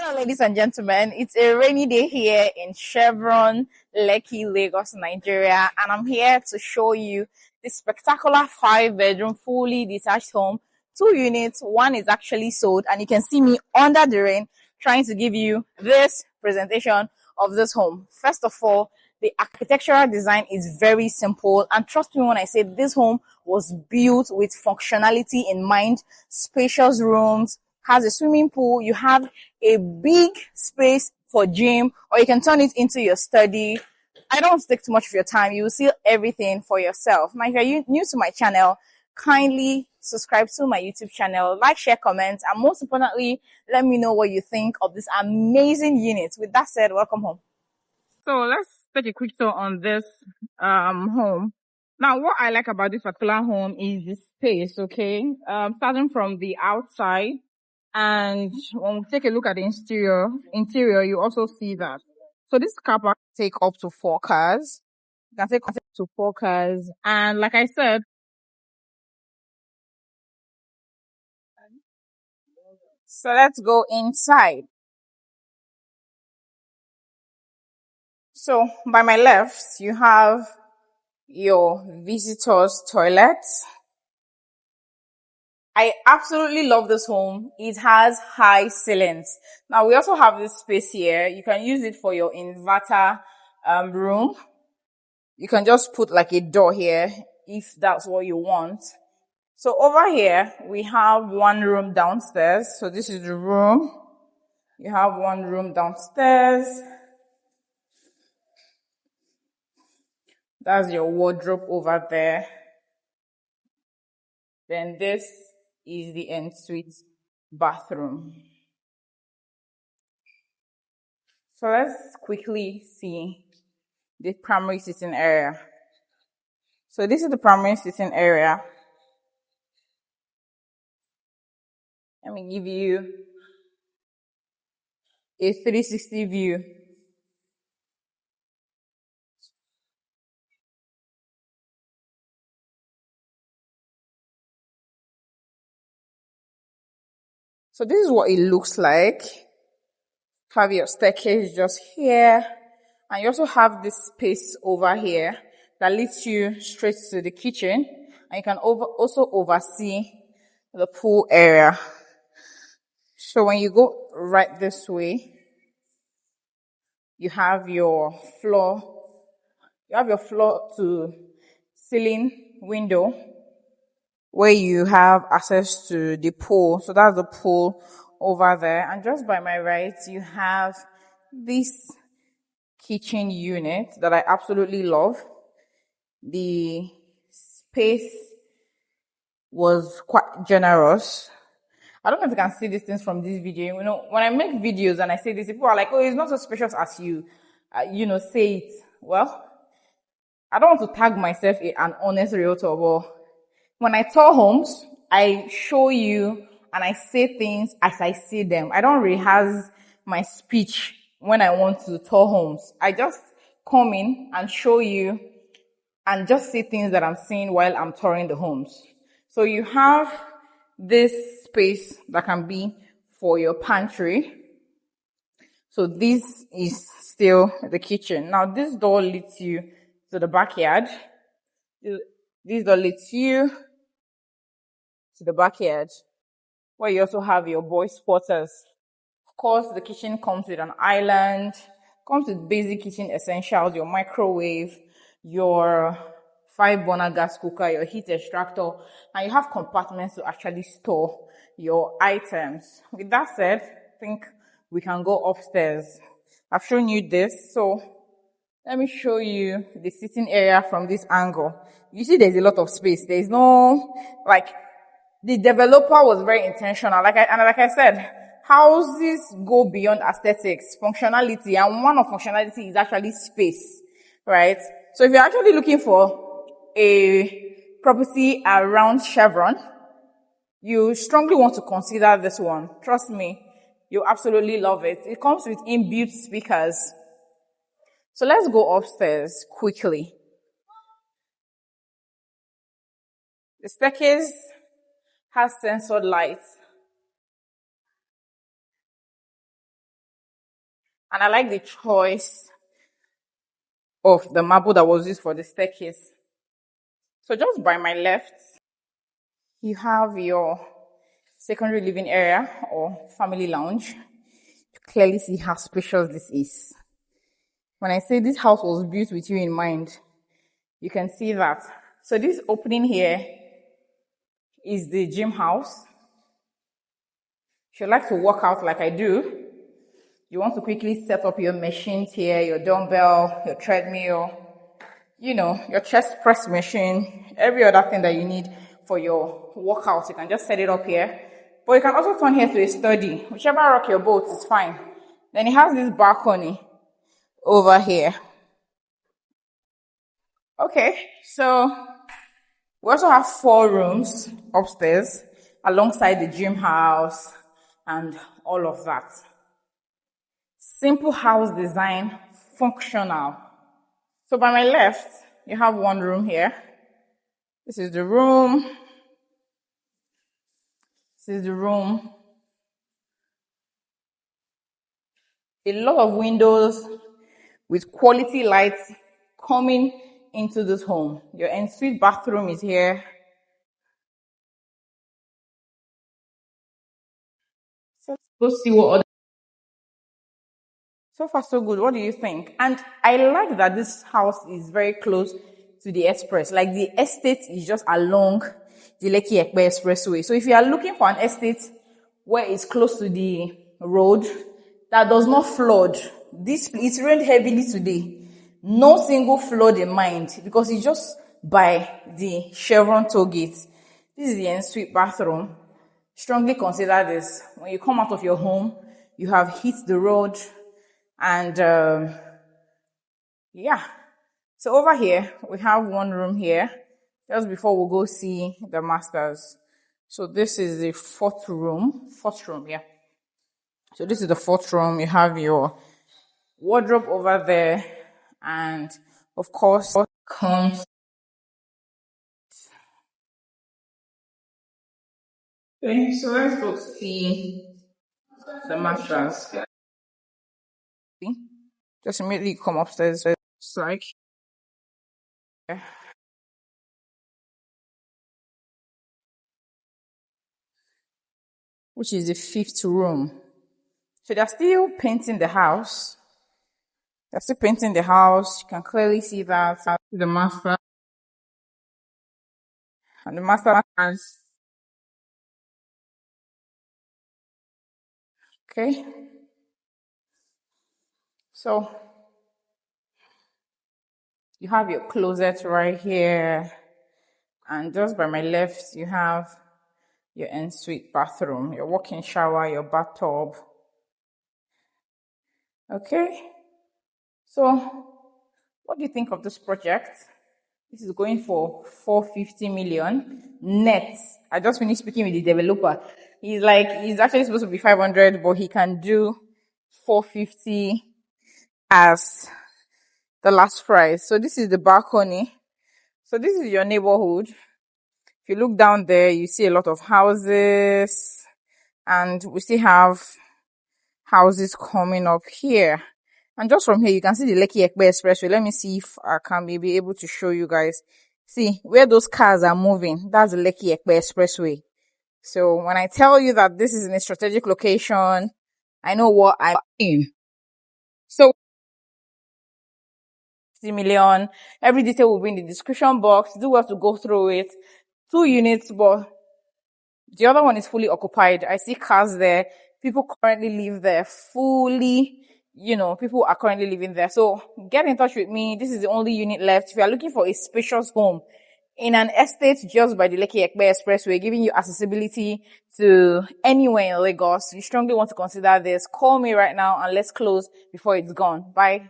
Hello, ladies and gentlemen. It's a rainy day here in Chevron Lekki, Lagos, Nigeria, and I'm here to show you this spectacular 5-bedroom, fully detached home. 2 units, one is actually sold, and you can see me under the rain trying to give you this presentation of this home. First of all, the architectural design is very simple, and trust me when I say this home was built with functionality in mind. Spacious rooms, has a swimming pool, you have a big space for gym, or you can turn it into your study. I don't take too much of your time. You will see everything for yourself. Now, if you're new to my channel, kindly subscribe to my YouTube channel, like, share, comment, and most importantly, let me know what you think of this amazing unit. With that said, welcome home. So let's take a quick tour on this home. Now, what I like about this particular home is the space, okay? Starting from the outside, and when we take a look at the interior, you also see that. So this car park take up to 4 cars. You can take up to 4 cars. And like I said, so let's go inside. So by my left, you have your visitor's toilet. I absolutely love this home. It has high ceilings. Now we also have this space here. You can use it for your inverter room. You can just put like a door here if that's what you want. So over here, we have one room downstairs. So this is the room. You have one room downstairs. That's your wardrobe over there. Then this is the ensuite bathroom. So let's quickly see the primary sitting area. So this is the primary sitting area. Let me give you a 360 view. So this is what it looks like. Have your staircase just here, and you also have this space over here that leads you straight to the kitchen, and you can also oversee the pool area. So when you go right this way, you have your floor to ceiling window where you have access to the pool. So that's the pool over there. And just by my right, you have this kitchen unit that I absolutely love. The space was quite generous. I don't know if you can see these things from this video. You know, when I make videos and I say this, people are like, oh, it's not so spacious as you, say it. Well, I don't want to tag myself an honest realtor, but when I tour homes, I show you and I say things as I see them. I don't rehearse my speech when I want to tour homes. I just come in and show you and just say things that I'm seeing while I'm touring the homes. So you have this space that can be for your pantry. So this is still the kitchen. Now this door leads you to the backyard. This door leads you to the backyard, where you also have your boys' quarters. Of course, the kitchen comes with an island, comes with basic kitchen essentials, your microwave, your 5-burner gas cooker, your heat extractor, and you have compartments to actually store your items. With that said, I think we can go upstairs. I've shown you this, so let me show you the sitting area from this angle. You see there's a lot of space. There's no, the developer was very intentional. Like I said, houses go beyond aesthetics, functionality, and one of functionality is actually space, right? So if you're actually looking for a property around Chevron, you strongly want to consider this one. Trust me, you absolutely love it. It comes with inbuilt speakers. So let's go upstairs quickly. The staircase has sensored lights. And I like the choice of the marble that was used for the staircase. So just by my left, you have your secondary living area or family lounge. You clearly see how spacious this is. When I say this house was built with you in mind, you can see that. So this opening here is the gym house. If you like to work out like I do, you want to quickly set up your machines here, your dumbbell, your treadmill, your chest press machine, every other thing that you need for your workout. You can just set it up here. But you can also turn here to a study. Whichever rock your boat is fine. Then it has this balcony over here. Okay, so we also have 4 rooms upstairs alongside the gym house and all of that. Simple house design, functional. So by my left, you have 1 room here. This is the room. This is the room. A lot of windows with quality lights coming into this home. Your ensuite bathroom is here. So let's go see what other. So far, so good. What do you think? And I like that this house is very close to the express. Like the estate is just along the Lekki Ekpe Expressway. So if you are looking for an estate where it's close to the road that does not flood, it rained heavily today. No single flood in mind because it's just by the Chevron toll gate. This is the ensuite bathroom. Strongly consider this. When you come out of your home, you have hit the road. And yeah, so over here we have 1 room here just before we go see the masters. So this is the fourth room, yeah. So this is the 4th room. You have your wardrobe over there, and of course comes. Okay, so let's go see the masters. Just immediately come upstairs. It's like, which is the 5th room. So they're still painting the house. They're still painting the house. You can clearly see that the master and the master has. Okay. So you have your closet right here, and just by my left, you have your ensuite bathroom, your walk-in shower, your bathtub. Okay. So what do you think of this project? This is going for 450 million net. I just finished speaking with the developer. He's actually supposed to be 500, but he can do 450 as the last price. So this is the balcony. So this is your neighborhood. If you look down there, you see a lot of houses, and we still have houses coming up here. And just from here, you can see the Lekki Ekpe Expressway. Let me see if I can be able to show you guys. See, where those cars are moving, that's the Lekki Ekpe Expressway. So when I tell you that this is in a strategic location, I know what I'm in. So, 50 million. Every detail will be in the description box. Do well to go through it. 2 units, but the other one is fully occupied. I see cars there. People currently live there fully. People are currently living there. So get in touch with me. This is the only unit left. If you are looking for a spacious home in an estate just by the Lekki Ekpe Expressway, giving you accessibility to anywhere in Lagos, you strongly want to consider this. Call me right now and let's close before it's gone. Bye.